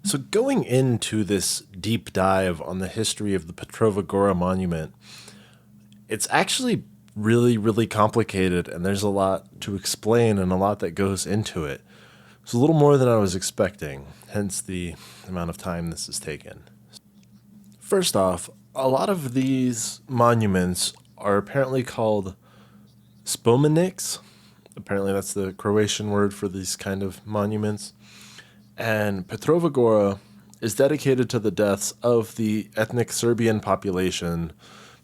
So going into this deep dive on the history of the Petrova Gora monument, it's actually really complicated, and there's a lot to explain and a lot that goes into it. It's a little more than I was expecting, hence the amount of time this has taken. First off, a lot of these monuments are apparently called spomeniks. Apparently that's the Croatian word for these kind of monuments. And Petrova Gora is dedicated to the deaths of the ethnic Serbian population,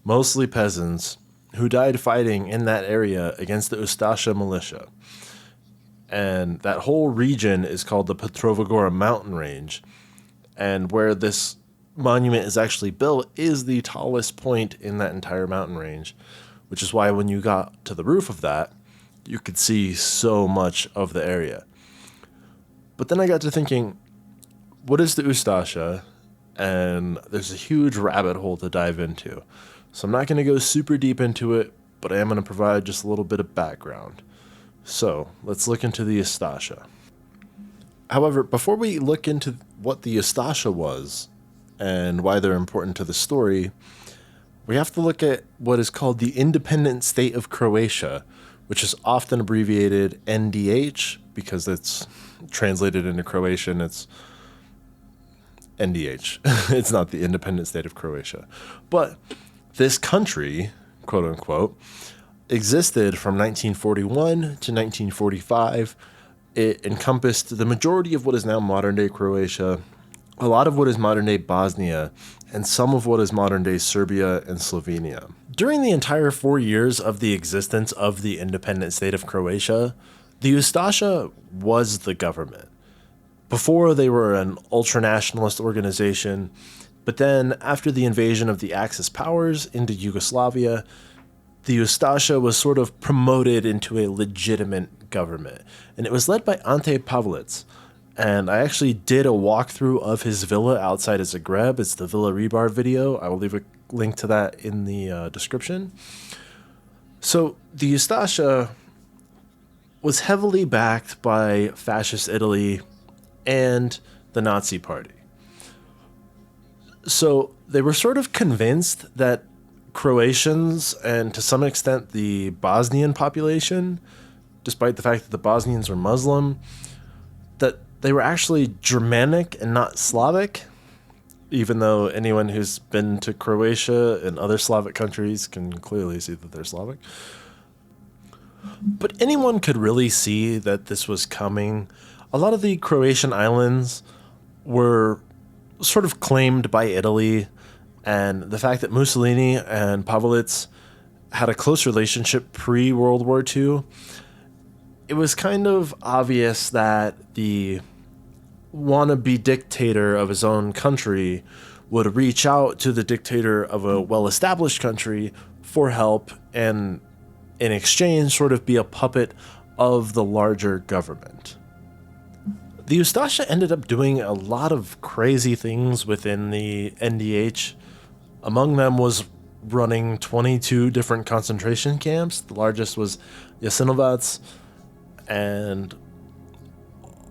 mostly peasants, who died fighting in that area against the Ustasha militia. And that whole region is called the Petrovagora mountain range. And where this monument is actually built is the tallest point in that entire mountain range, which is why when you got to the roof of that, you could see so much of the area. But then I got to thinking, what is the Ustasha? And there's a huge rabbit hole to dive into. So I'm not going to go super deep into it, but I am going to provide just a little bit of background. So let's look into the Ustasha. However, before we look into what the Ustasha was and why they're important to the story, we have to look at what is called the independent state of Croatia, which is often abbreviated NDH because it's translated into Croatian. It's NDH. It's not the independent state of Croatia. But this country, quote unquote, existed from 1941 to 1945. It encompassed the majority of what is now modern-day Croatia, a lot of what is modern-day Bosnia, and some of what is modern-day Serbia and Slovenia. During the entire 4 years of the existence of the independent state of Croatia, the Ustasha was the government. Before, they were an ultranationalist organization, but then after the invasion of the Axis powers into Yugoslavia, the Ustasha was sort of promoted into a legitimate government, and it was led by Ante. And I actually did a walkthrough of his villa outside of Zagreb. It's the Villa Rebar video. I will leave a link to that in the description. So the Ustasha was heavily backed by fascist Italy and the Nazi Party. So they were sort of convinced that Croatians and to some extent the Bosnian population, despite the fact that the Bosnians were Muslim, that they were actually Germanic and not Slavic, even though anyone who's been to Croatia and other Slavic countries can clearly see that they're Slavic. But anyone could really see that this was coming. A lot of the Croatian islands were sort of claimed by Italy, and the fact that Mussolini and Pavelic had a close relationship pre-World War II, it was kind of obvious that the wannabe dictator of his own country would reach out to the dictator of a well-established country for help and in exchange sort of be a puppet of the larger government. The Ustasha ended up doing a lot of crazy things within the NDH. Among them was running 22 different concentration camps. The largest was Jasenovac, and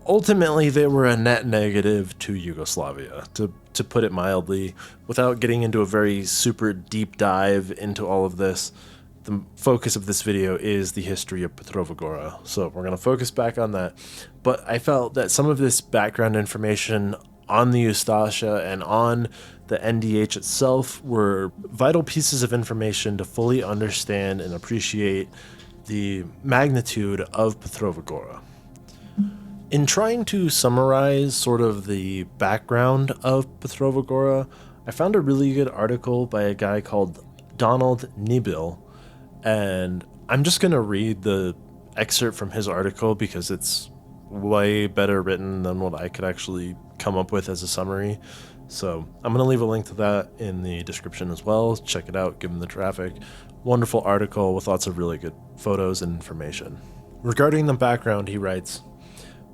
ultimately they were a net negative to Yugoslavia, to put it mildly. Without getting into a very super deep dive into all of this, the focus of this video is the history of Petrova Gora, so we're going to focus back on that. But I felt that some of this background information on the Ustasha and on the NDH itself were vital pieces of information to fully understand and appreciate the magnitude of Petrova Gora. In trying to summarize sort of the background of Petrova Gora, I found a really good article by a guy called Donald Niebil, and I'm just going to read the excerpt from his article because it's way better written than what I could actually come up with as a summary. So I'm going to leave a link to that in the description as well. Check it out, give him the traffic. Wonderful article with lots of really good photos and information. Regarding the background, he writes,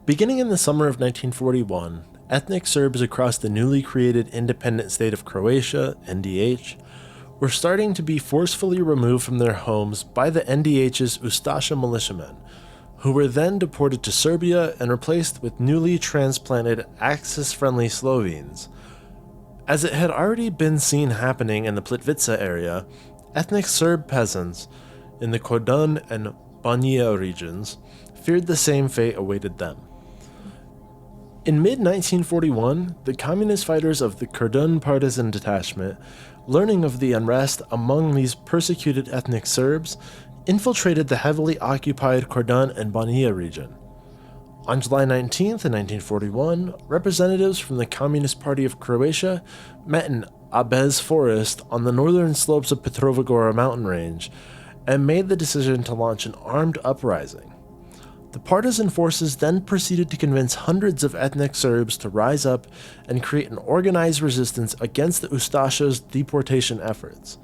beginning in the summer of 1941, ethnic Serbs across the newly created independent state of Croatia, NDH, were starting to be forcefully removed from their homes by the NDH's Ustasha militiamen, who were then deported to Serbia and replaced with newly transplanted Axis-friendly Slovenes. As it had already been seen happening in the Plitvice area, ethnic Serb peasants in the Kordun and Banija regions feared the same fate awaited them. In mid-1941, the communist fighters of the Kordun partisan detachment, learning of the unrest among these persecuted ethnic Serbs, infiltrated the heavily occupied Kordun and Banija region. On July 19th, 1941, representatives from the Communist Party of Croatia met in Abez Forest on the northern slopes of Petrovagora mountain range and made the decision to launch an armed uprising. The partisan forces then proceeded to convince hundreds of ethnic Serbs to rise up and create an organized resistance against the Ustasha's deportation efforts.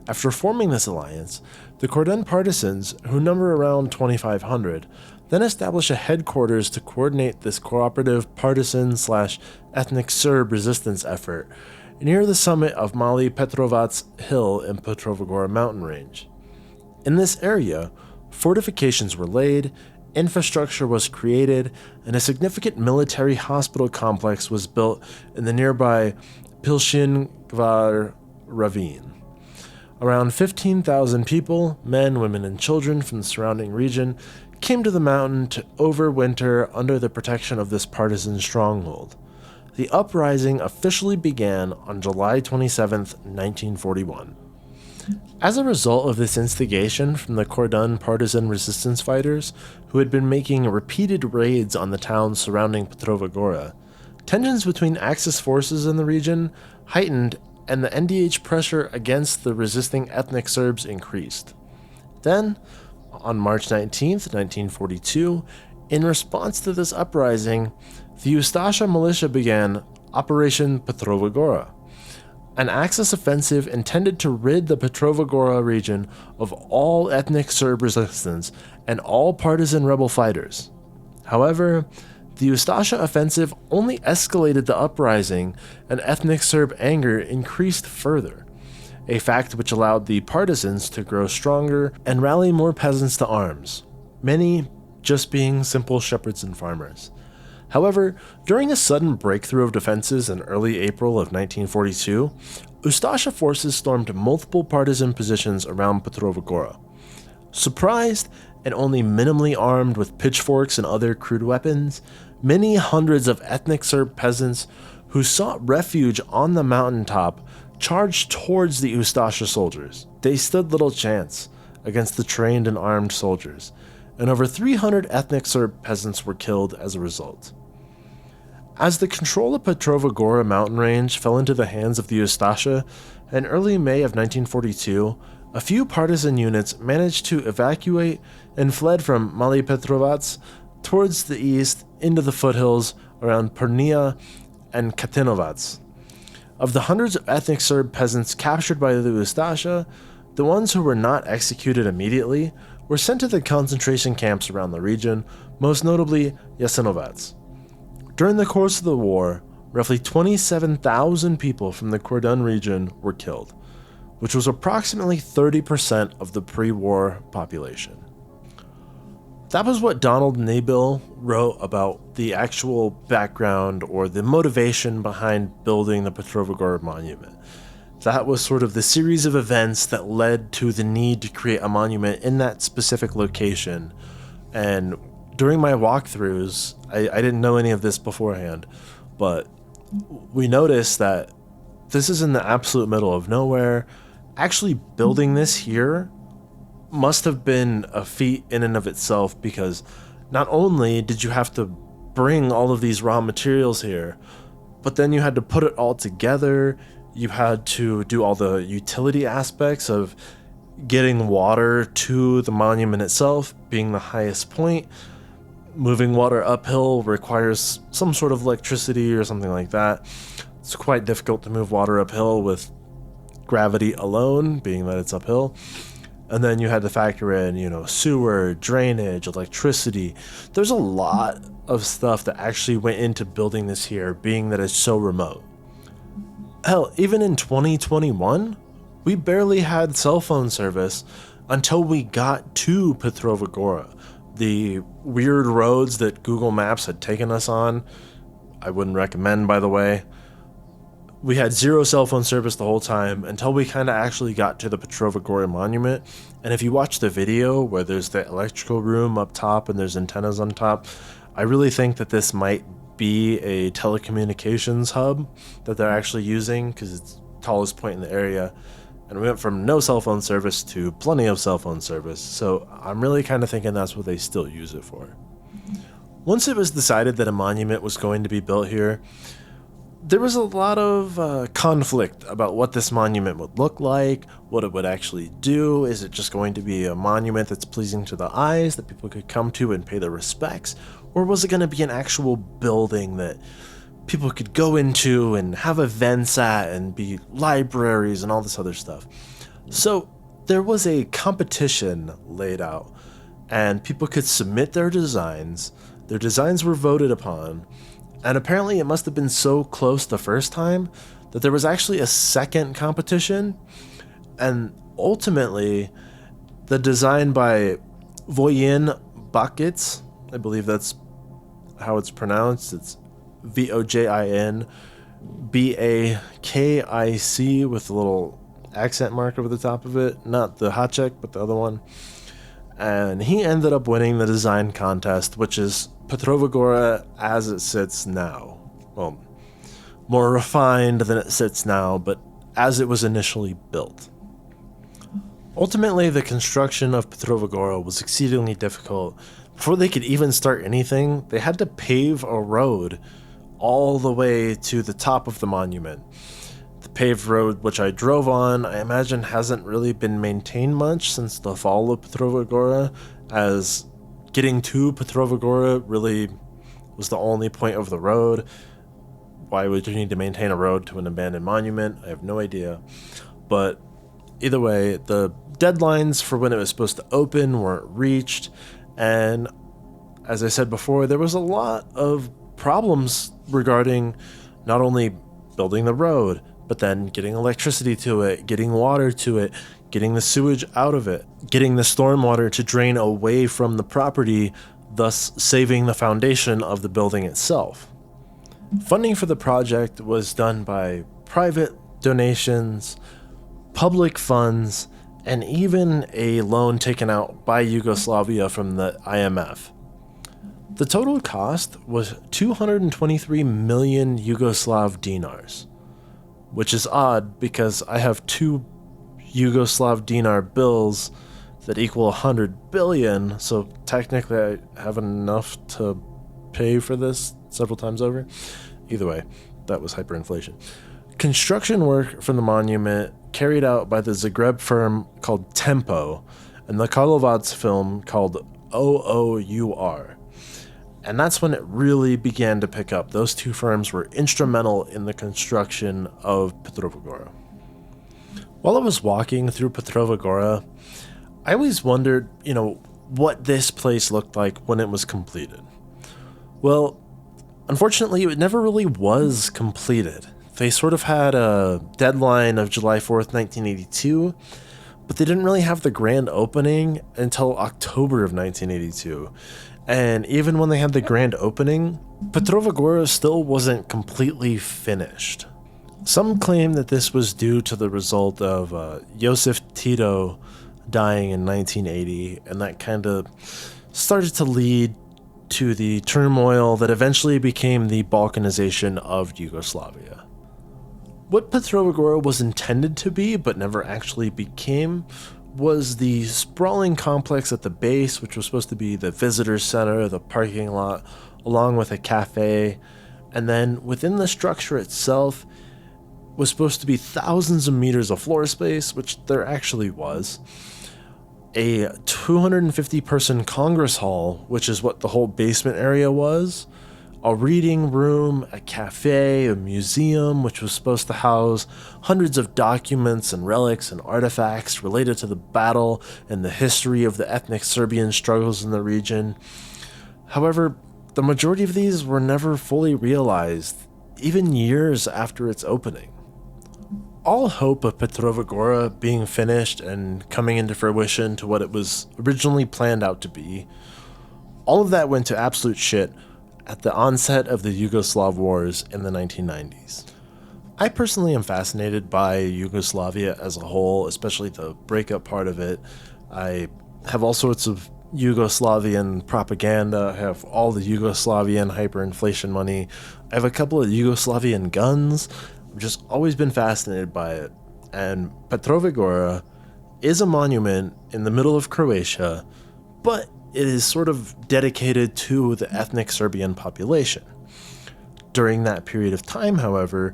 After forming this alliance, the Kordun partisans, who number around 2,500, then established a headquarters to coordinate this cooperative partisan/ethnic Serb resistance effort near the summit of Mali Petrovac Hill in Petrovagora mountain range. In this area, fortifications were laid, infrastructure was created, and a significant military hospital complex was built in the nearby Pilshin Gvar ravine. Around 15,000 people, men, women, and children from the surrounding region, came to the mountain to overwinter under the protection of this partisan stronghold. The uprising officially began on July 27, 1941. As a result of this instigation from the Kordun partisan resistance fighters, who had been making repeated raids on the towns surrounding Petrovagora, tensions between Axis forces in the region heightened and the NDH pressure against the resisting ethnic Serbs increased. Then, on March 19, 1942, in response to this uprising, the Ustasha militia began Operation Petrovagora, an Axis offensive intended to rid the Petrovagora region of all ethnic Serb resistance and all partisan rebel fighters. However, the Ustasha offensive only escalated the uprising, and ethnic Serb anger increased further, a fact which allowed the partisans to grow stronger and rally more peasants to arms, many just being simple shepherds and farmers. However, during a sudden breakthrough of defenses in early April of 1942, Ustasha forces stormed multiple partisan positions around Petrovagora. Surprised and only minimally armed with pitchforks and other crude weapons, many hundreds of ethnic Serb peasants who sought refuge on the mountaintop charged towards the Ustasha soldiers. They stood little chance against the trained and armed soldiers, and over 300 ethnic Serb peasants were killed as a result. As the control of Petrovagora mountain range fell into the hands of the Ustasha, in early May of 1942, a few partisan units managed to evacuate and fled from Mali Petrovac towards the east into the foothills around Pernia and Katinovac. Of the hundreds of ethnic Serb peasants captured by the Ustasha, the ones who were not executed immediately were sent to the concentration camps around the region, most notably Jasenovac. During the course of the war, roughly 27,000 people from the Kordun region were killed, which was approximately 30% of the pre-war population. That was what Donald Nabil wrote about the actual background or the motivation behind building the Petrovagora monument. That was sort of the series of events that led to the need to create a monument in that specific location. And during my walkthroughs, I didn't know any of this beforehand, but we noticed that this is in the absolute middle of nowhere. Actually building this here must have been a feat in and of itself, because not only did you have to bring all of these raw materials here, but then you had to put it all together. You had to do all the utility aspects of getting water to the monument itself, being the highest point. Moving water uphill requires some sort of electricity or something like that. It's quite difficult to move water uphill with gravity alone, being that it's uphill. And then you had to factor in, sewer, drainage, electricity. There's a lot of stuff that actually went into building this here, being that it's so remote. Hell, even in 2021, we barely had cell phone service until we got to Petrovagora. the weird roads that Google Maps had taken us on. I wouldn't recommend, by the way. We had zero cell phone service the whole time until we kind of actually got to the Petrova Gora monument. And if you watch the video where there's the electrical room up top and there's antennas on top, I really think that this might be a telecommunications hub that they're actually using, because it's the tallest point in the area. And we went from no cell phone service to plenty of cell phone service. So I'm really kind of thinking that's what they still use it for. Once it was decided that a monument was going to be built here, there was a lot of conflict about what this monument would look like, what it would actually do. Is it just going to be a monument that's pleasing to the eyes that people could come to and pay their respects? Or was it going to be an actual building that people could go into and have events at and be libraries and all this other stuff? So there was a competition laid out, and people could submit their designs. Their designs were voted upon. And apparently it must have been so close the first time that there was actually a second competition. And ultimately, the design by Vojin Bakic, I believe that's how it's pronounced. It's Vojin Bakic with a little accent mark over the top of it. Not the Hacek, but the other one. And he ended up winning the design contest, which is Petrovagora as it sits now. Well, more refined than it sits now, but as it was initially built. Ultimately, the construction of Petrovagora was exceedingly difficult. Before they could even start anything, they had to pave a road all the way to the top of the monument. The paved road, which I drove on, I imagine hasn't really been maintained much since the fall of Petrovagora, as getting to Petrovagora really was the only point of the road. Why would you need to maintain a road to an abandoned monument? I have no idea. But either way, the deadlines for when it was supposed to open weren't reached. And as I said before, there was a lot of problems regarding not only building the road, but then getting electricity to it, getting water to it, getting the sewage out of it, getting the stormwater to drain away from the property, thus saving the foundation of the building itself. Funding for the project was done by private donations, public funds, and even a loan taken out by Yugoslavia from the IMF. The total cost was 223 million Yugoslav dinars, which is odd because I have 2 Yugoslav dinar bills that equal 100 billion, so technically I have enough to pay for this several times over. Either way, that was hyperinflation. Construction work for the monument carried out by the Zagreb firm called Tempo and the Karlovac film called OOUR. And that's when it really began to pick up. Those two firms were instrumental in the construction of Petrovagora. While I was walking through Petrovagora, I always wondered, what this place looked like when it was completed. Well, unfortunately, it never really was completed. They sort of had a deadline of July 4th, 1982, but they didn't really have the grand opening until October of 1982. And even when they had the grand opening, Petrovagora still wasn't completely finished. Some claim that this was due to the result of Josip Tito dying in 1980, and that kind of started to lead to the turmoil that eventually became the Balkanization of Yugoslavia. What Petrovagora was intended to be, but never actually became, was the sprawling complex at the base, which was supposed to be the visitor center, the parking lot, along with a cafe. And then within the structure itself was supposed to be thousands of meters of floor space, which there actually was. A 250-person Congress hall, which is what the whole basement area was. A reading room, a cafe, a museum, which was supposed to house hundreds of documents and relics and artifacts related to the battle and the history of the ethnic Serbian struggles in the region. However, the majority of these were never fully realized, even years after its opening. All hope of Petrovagora being finished and coming into fruition to what it was originally planned out to be all of that went to absolute shit at the onset of the Yugoslav wars in the 1990s. I personally am fascinated by Yugoslavia as a whole, especially the breakup part of it. I have all sorts of Yugoslavian propaganda. I have all the Yugoslavian hyperinflation money. I have a couple of Yugoslavian guns. I've just always been fascinated by it. And Petrova Gora is a monument in the middle of Croatia, but it is sort of dedicated to the ethnic Serbian population. During that period of time, however,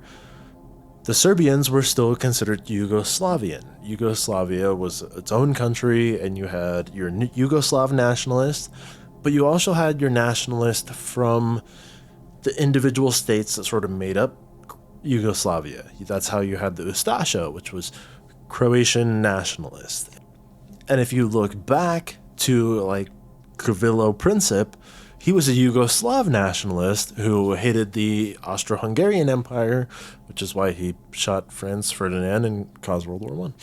the Serbians were still considered Yugoslavian. Yugoslavia was its own country, and you had your Yugoslav nationalists, but you also had your nationalists from the individual states that sort of made up Yugoslavia. That's how you had the Ustasha, which was Croatian nationalist. And if you look back to like Gavrilo Princip, he was a Yugoslav nationalist who hated the Austro-Hungarian Empire, which is why he shot Franz Ferdinand and caused World War I.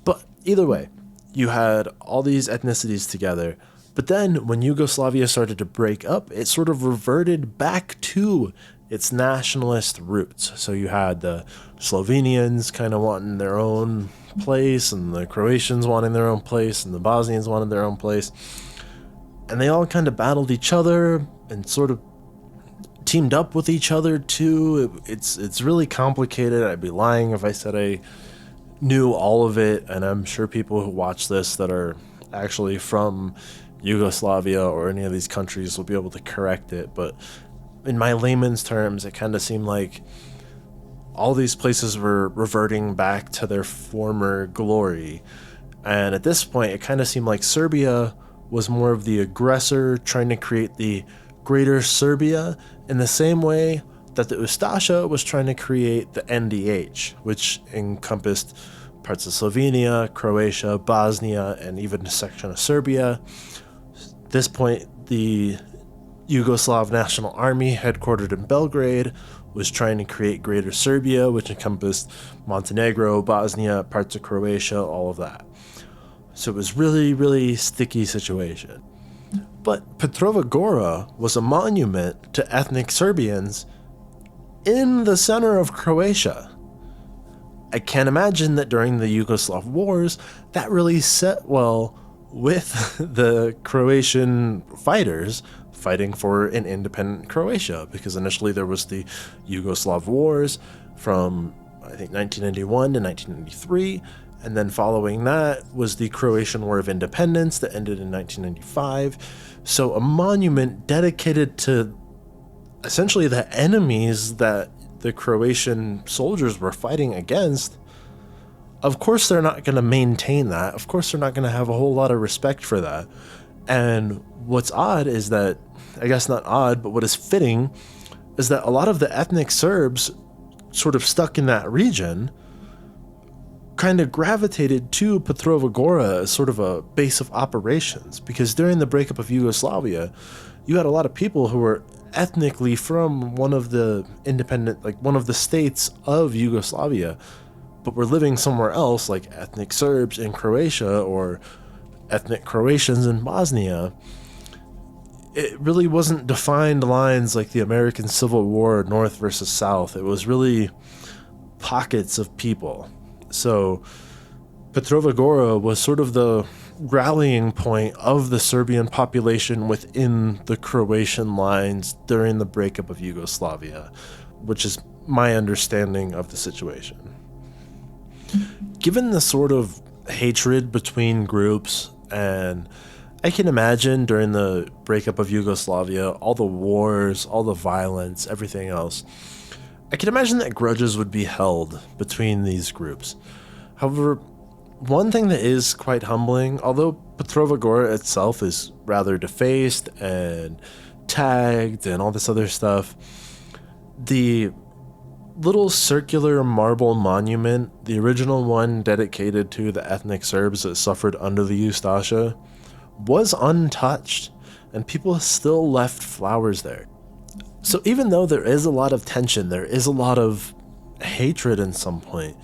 But either way, you had all these ethnicities together. But then when Yugoslavia started to break up, it sort of reverted back to its nationalist roots. So you had the Slovenians kind of wanting their own place, and the Croatians wanting their own place, and the Bosnians wanted their own place. And they all kind of battled each other and sort of teamed up with each other too. It's really complicated. I'd be lying if I said I knew all of it, and I'm sure people who watch this that are actually from Yugoslavia or any of these countries will be able to correct it. But in my layman's terms, it kind of seemed like all these places were reverting back to their former glory. And at this point, it kind of seemed like Serbia was more of the aggressor, trying to create the Greater Serbia in the same way that the Ustasha was trying to create the NDH, which encompassed parts of Slovenia, Croatia, Bosnia, and even a section of Serbia. At this point, the Yugoslav National Army, headquartered in Belgrade, was trying to create Greater Serbia, which encompassed Montenegro, Bosnia, parts of Croatia, all of that. So it was really, really sticky situation. But Petrova Gora was a monument to ethnic Serbians in the center of Croatia. I can't imagine that during the Yugoslav wars, that really set well with the Croatian fighters fighting for an independent Croatia, because initially there was the Yugoslav wars from, I think, 1991 to 1993, and then following that was the Croatian War of Independence that ended in 1995. So a monument dedicated to essentially the enemies that the Croatian soldiers were fighting against. Of course they're not going to maintain that. Of course they're not going to have a whole lot of respect for that. And what's odd is that, I guess not odd, but what is fitting is that a lot of the ethnic Serbs sort of stuck in that region kind of gravitated to Petrova Gora as sort of a base of operations, because during the breakup of Yugoslavia, you had a lot of people who were ethnically from one of the independent, like one of the states of Yugoslavia, but were living somewhere else, like ethnic Serbs in Croatia or ethnic Croatians in Bosnia. It really wasn't defined lines like the American Civil War, North versus South. It was really pockets of people. So Petrova Gora was sort of the rallying point of the Serbian population within the Croatian lines during the breakup of Yugoslavia, which is my understanding of the situation. Given the sort of hatred between groups, and I can imagine during the breakup of Yugoslavia, all the wars, all the violence, everything else, I can imagine that grudges would be held between these groups. However, one thing that is quite humbling, although Petrova Gora itself is rather defaced and tagged and all this other stuff, the little circular marble monument, the original one dedicated to the ethnic Serbs that suffered under the Ustasha, was untouched, and people still left flowers there. So even though there is a lot of tension, there is a lot of hatred in some point,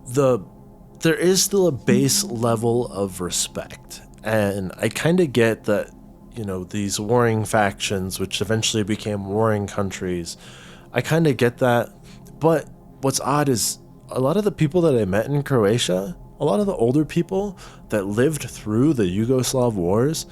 there is still a base level of respect. And I kind of get that these warring factions, which eventually became warring countries. I kind of get that. But what's odd is a lot of the people that I met in Croatia, a lot of the older people that lived through the Yugoslav wars,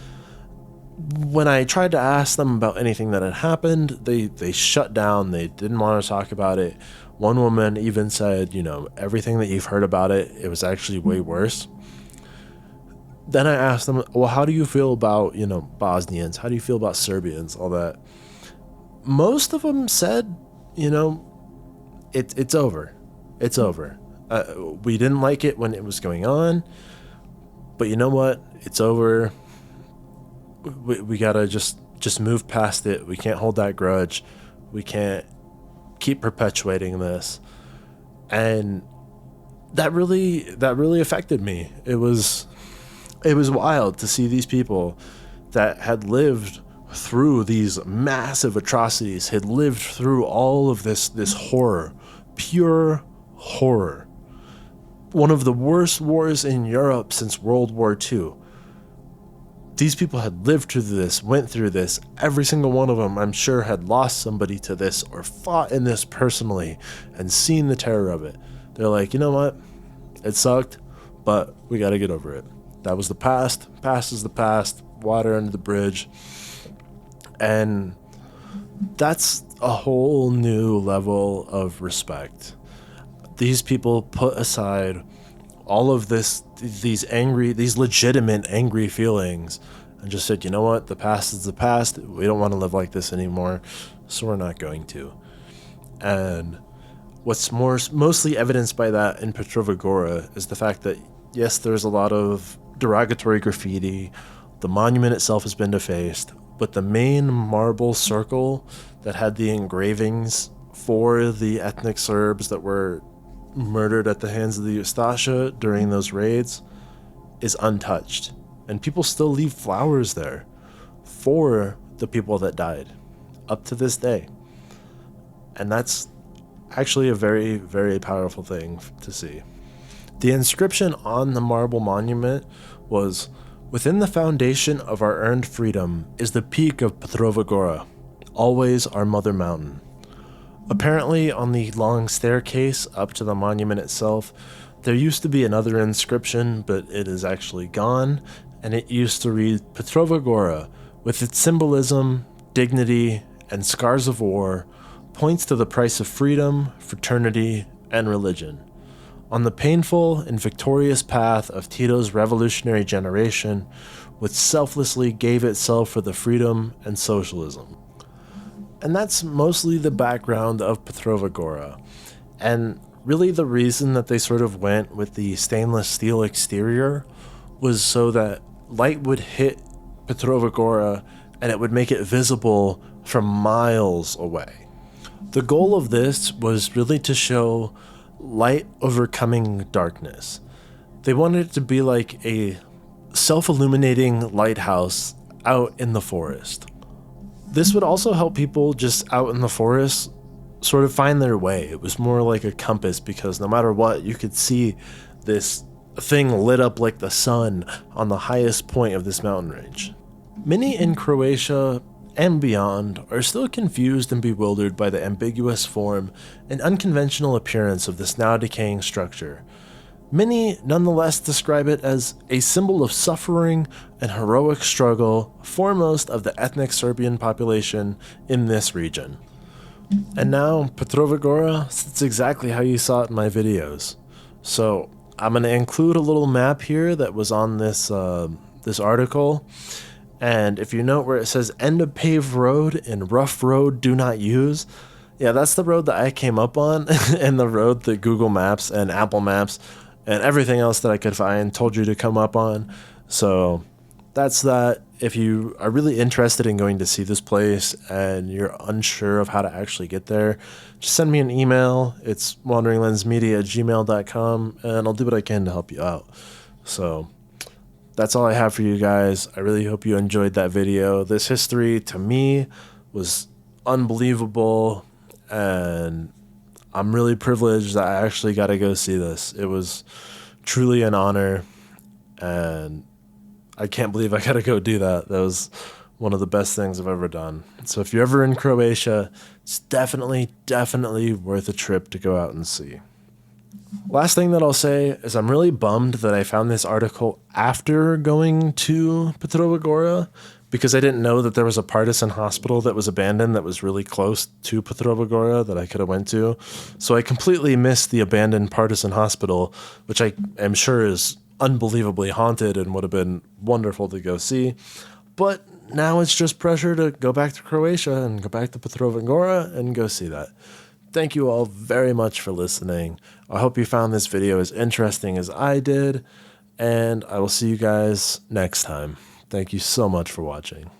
when I tried to ask them about anything that had happened, they shut down. They didn't want to talk about it. One woman even said, everything that you've heard about it, it was actually way worse. Then I asked them, well, how do you feel about, Bosnians? How do you feel about Serbians? All that. Most of them said, it's over. It's over. We didn't like it when it was going on, but you know what? It's over. We gotta just move past it. We can't hold that grudge. We can't keep perpetuating this. And that really affected me. It was wild to see these people that had lived through these massive atrocities, had lived through all of this horror, pure horror. One of the worst wars in Europe since World War II. These people had lived through this, went through this. Every single one of them, I'm sure, had lost somebody to this or fought in this personally and seen the terror of it. They're like, you know what? It sucked, but we got to get over it. That was the past. Past is the past. Water under the bridge. And that's a whole new level of respect. These people put aside all of these legitimate angry feelings and just said, you know what? The past is the past. We don't want to live like this anymore, so we're not going to. And what's mostly evidenced by that in Petrova Gora is the fact that, yes, there's a lot of derogatory graffiti. The monument itself has been defaced, but the main marble circle that had the engravings for the ethnic Serbs that were murdered at the hands of the Ustasha during those raids is untouched. And people still leave flowers there for the people that died up to this day. And that's actually a very, very powerful thing to see. The inscription on the marble monument was, "Within the foundation of our earned freedom is the peak of Petrova Gora, always our mother mountain." Apparently, on the long staircase up to the monument itself, there used to be another inscription, but it is actually gone, and it used to read, "Petrova Gora, with its symbolism, dignity, and scars of war, points to the price of freedom, fraternity, and religion. On the painful and victorious path of Tito's revolutionary generation, which selflessly gave itself for the freedom and socialism." And that's mostly the background of Petrova Gora. And really the reason that they sort of went with the stainless steel exterior was so that light would hit Petrova Gora and it would make it visible from miles away. The goal of this was really to show light overcoming darkness. They wanted it to be like a self-illuminating lighthouse out in the forest. This would also help people just out in the forest sort of find their way. It was more like a compass because no matter what, you could see this thing lit up like the sun on the highest point of this mountain range. Many in Croatia and beyond are still confused and bewildered by the ambiguous form and unconventional appearance of this now decaying structure. Many nonetheless describe it as a symbol of suffering and heroic struggle, foremost of the ethnic Serbian population in this region. And now, Petrova Gora sits exactly how you saw it in my videos. So, I'm going to include a little map here that was on this article. And if you note where it says end of paved road and rough road do not use, yeah, that's the road that I came up on and the road that Google Maps and Apple Maps and everything else that I could find told you to come up on. So that's that. If you are really interested in going to see this place and you're unsure of how to actually get there, just send me an email. It's wanderinglensmedia@gmail.com, and I'll do what I can to help you out. So that's all I have for you guys. I really hope you enjoyed that video. This history, to me, was unbelievable, and I'm really privileged that I actually got to go see this. It was truly an honor, and I can't believe I got to go do that. That was one of the best things I've ever done. So if you're ever in Croatia, it's definitely worth a trip to go out and see. Last thing that I'll say is I'm really bummed that I found this article after going to Petrova Gora, because I didn't know that there was a partisan hospital that was abandoned that was really close to Petrova Gora that I could have went to. So I completely missed the abandoned partisan hospital, which I am sure is unbelievably haunted and would have been wonderful to go see. But now it's just pressure to go back to Croatia and go back to Petrova Gora and go see that. Thank you all very much for listening. I hope you found this video as interesting as I did, and I will see you guys next time. Thank you so much for watching.